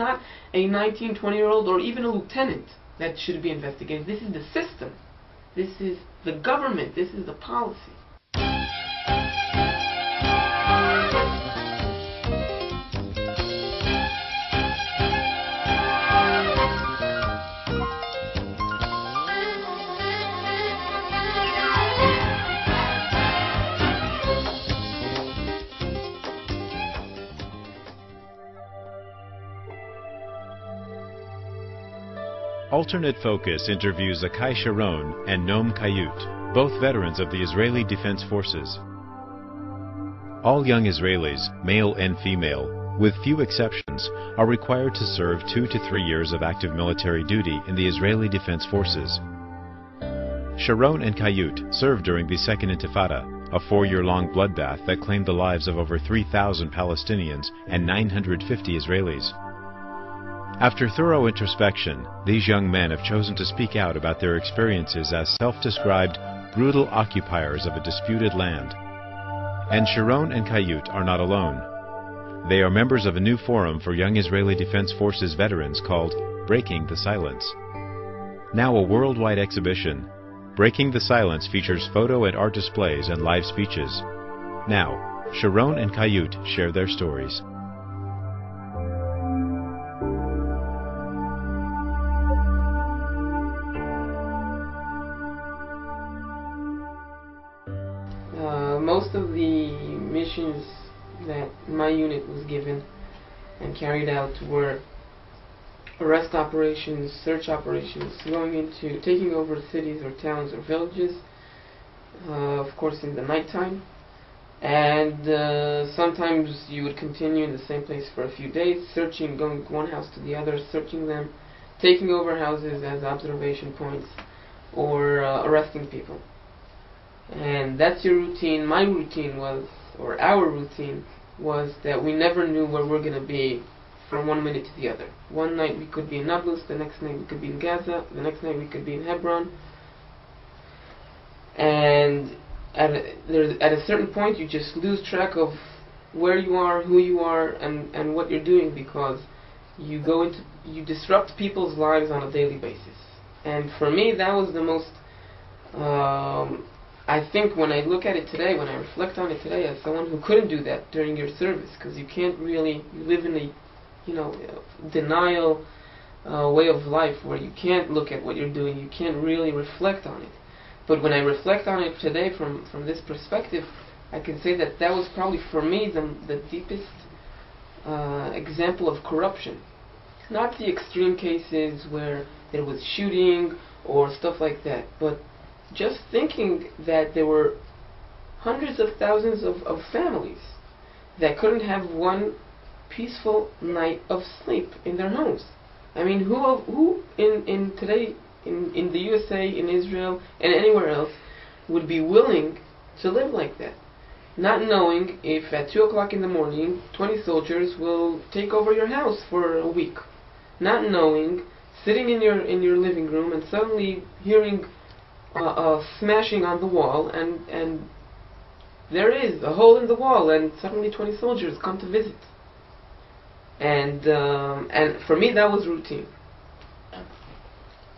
Not a 19, 20-year-old or even a lieutenant that should be investigated. This is the system. This is the government. This is the policy. Alternate Focus interviews Sharon and Noam Chayut, both veterans of the Israeli Defense Forces. All young Israelis, male and female, with few exceptions, are required to serve 2 to 3 years of active military duty in the Israeli Defense Forces. Sharon and Chayut served during the Second Intifada, a 4-year-long bloodbath that claimed the lives of over 3,000 Palestinians and 950 Israelis. After thorough introspection, these young men have chosen to speak out about their experiences as self-described brutal occupiers of a disputed land. And Sharon and Chayut are not alone. They are members of a new forum for young Israeli Defense Forces veterans called Breaking the Silence. Now a worldwide exhibition, Breaking the Silence features photo and art displays and live speeches. Now, Sharon and Chayut share their stories. Most of the missions that my unit was given and carried out were arrest operations, search operations, going into taking over cities or towns or villages, of course in the nighttime, and sometimes you would continue in the same place for a few days, searching, going one house to the other, searching them, taking over houses as observation points, or arresting people. And that's your routine. My routine was, or our routine was, that we never knew where we're going to be from one minute to the other. One night we could be in Nablus, the next night we could be in Gaza, the next night we could be in Hebron. And at a certain point you just lose track of where you are, who you are, and what you're doing, because you disrupt people's lives on a daily basis. And for me that was the most I think when I look at it today, when I reflect on it today, as someone who couldn't do that during your service, because you can't really, you live in a denial way of life where you can't look at what you're doing, you can't really reflect on it. But when I reflect on it today from this perspective, I can say that that was probably for me the deepest example of corruption. Not the extreme cases where there was shooting or stuff like that, but just thinking that there were hundreds of thousands of families that couldn't have one peaceful night of sleep in their homes. I mean, who in today in the USA, in Israel, and anywhere else would be willing to live like that? Not knowing if at 2 o'clock in the morning 20 soldiers will take over your house for a week. Not knowing, sitting in your living room and suddenly hearing smashing on the wall, and there is a hole in the wall, and suddenly 20 soldiers come to visit. And for me that was routine.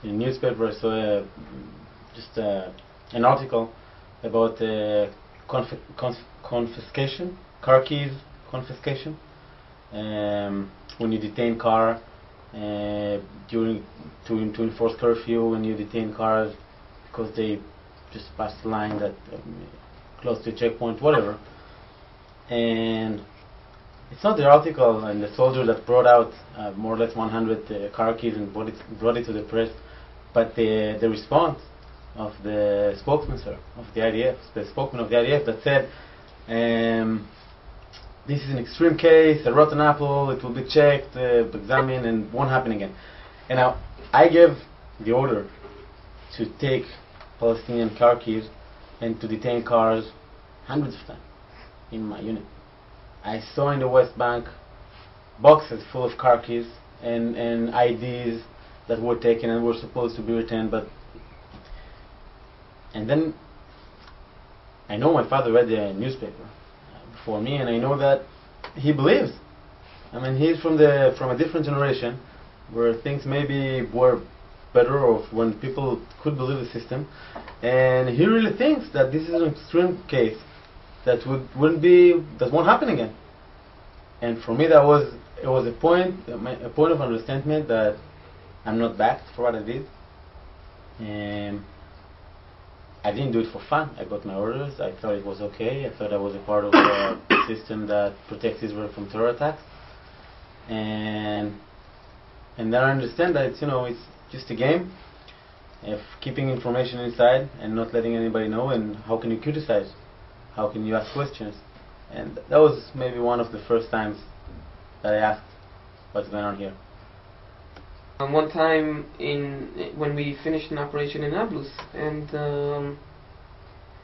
In the newspaper I saw an article about confiscation, car keys confiscation, when you detain car to enforce curfew, when you detain cars because they just passed the line that close to a checkpoint, whatever. And it's not the article and the soldier that brought out more or less 100 car keys and brought it to the press, but the response of the spokesman, of the IDF, the spokesman of the IDF, that said, this is an extreme case, a rotten apple, it will be checked, examined, and won't happen again. And now, I gave the order to take Palestinian car keys and to detain cars hundreds of times in my unit. I saw in the West Bank boxes full of car keys and IDs that were taken and were supposed to be returned, and then I know my father read the newspaper before me, and I know that he believes I mean, he's from a different generation, where things maybe were better, or when people could believe the system, and he really thinks that this is an extreme case that won't happen again. And for me, it was a point of understanding that I'm not backed for what I did, and I didn't do it for fun. I got my orders. I thought it was okay. I thought I was a part of a system that protects Israel from terror attacks, and then I understand that it's just a game of keeping information inside and not letting anybody know. And how can you criticize? How can you ask questions? And that was maybe one of the first times that I asked, what's going on here? One time when we finished an operation in Nablus, and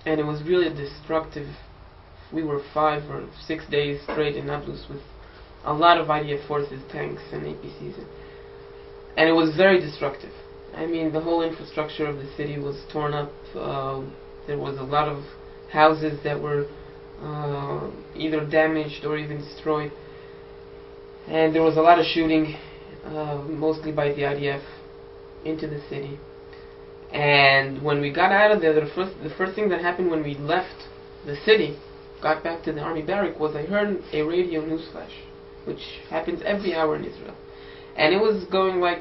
it was really destructive. We were 5 or 6 days straight in Nablus with a lot of IDF forces, tanks and APCs, and it was very destructive. I mean, the whole infrastructure of the city was torn up. There was a lot of houses that were either damaged or even destroyed, and there was a lot of shooting, mostly by the IDF, into the city. And when we got out of there, the first thing that happened when we left the city, got back to the army barrack, was I heard a radio news flash, which happens every hour in Israel, and it was going like,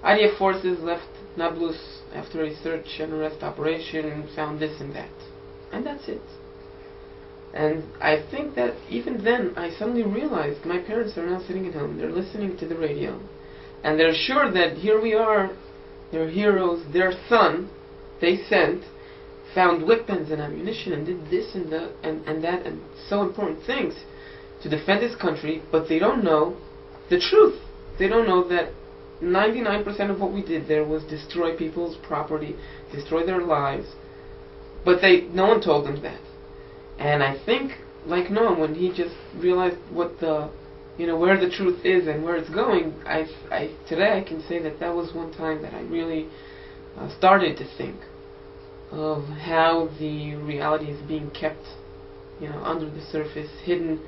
IDF forces left Nablus after a search and arrest operation, found this and that, and that's it. And I think that even then I suddenly realized my parents are now sitting at home, they're listening to the radio, and they're sure that here we are, their heroes, their son, they sent, found weapons and ammunition and did this and that and so important things to defend this country, but they don't know the truth. They don't know that 99% of what we did there was destroy people's property, destroy their lives, but no one told them that. And I think, like Noam, when he just realized what where the truth is and where it's going, today I can say that was one time that I really started to think of how the reality is being kept, under the surface, hidden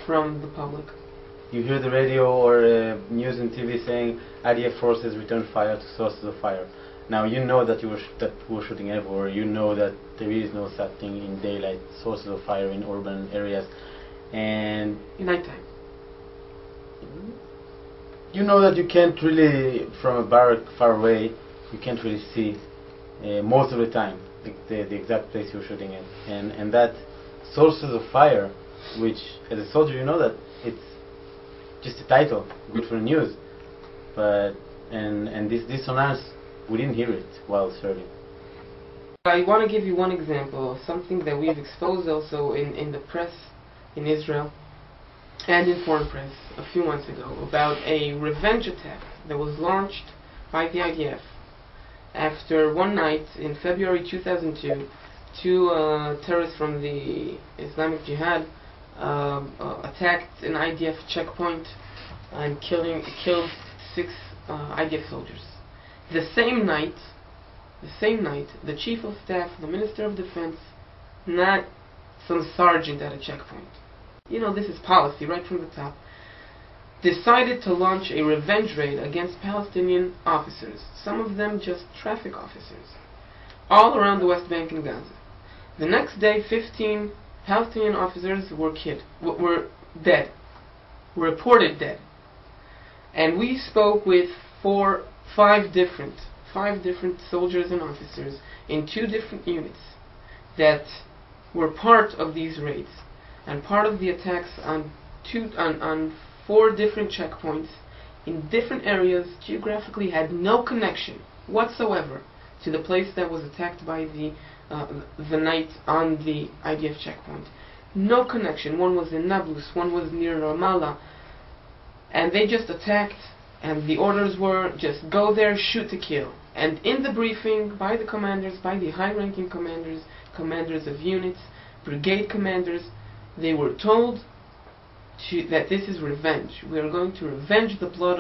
from the public. You hear the radio or news and TV saying IDF forces return fire to sources of fire. Now you know that we were shooting everywhere. You know that there is no such thing in daylight, sources of fire in urban areas, and in nighttime. You know that you can't really, from a barrack far away, you can't really see most of the time the exact place you're shooting at, and that sources of fire, which as a soldier you know that it's just a title, good for the news, but and this dissonance, we didn't hear it while serving. I want to give you one example of something that we've exposed also in the press in Israel and in foreign press a few months ago about a revenge attack that was launched by the IDF after one night in February 2002. Two terrorists from the Islamic Jihad attacked an IDF checkpoint and killed 6 IDF soldiers. The same night, the Chief of Staff, the Minister of Defense, not some sergeant at a checkpoint, this is policy right from the top, decided to launch a revenge raid against Palestinian officers, some of them just traffic officers, all around the West Bank and Gaza. The next day, 15 Palestinian officers were dead, were reported dead. And we spoke with 5 different soldiers and officers in 2 different units that were part of these raids and part of the attacks on 4 different checkpoints in different areas, geographically had no connection whatsoever to the place that was attacked by the night on the IDF checkpoint. No connection. One was in Nablus, one was near Ramallah, and they just attacked, and the orders were just go there, shoot to kill. And in the briefing by the commanders, by the high-ranking commanders of units, brigade commanders, they were told that this is revenge. We are going to revenge the blood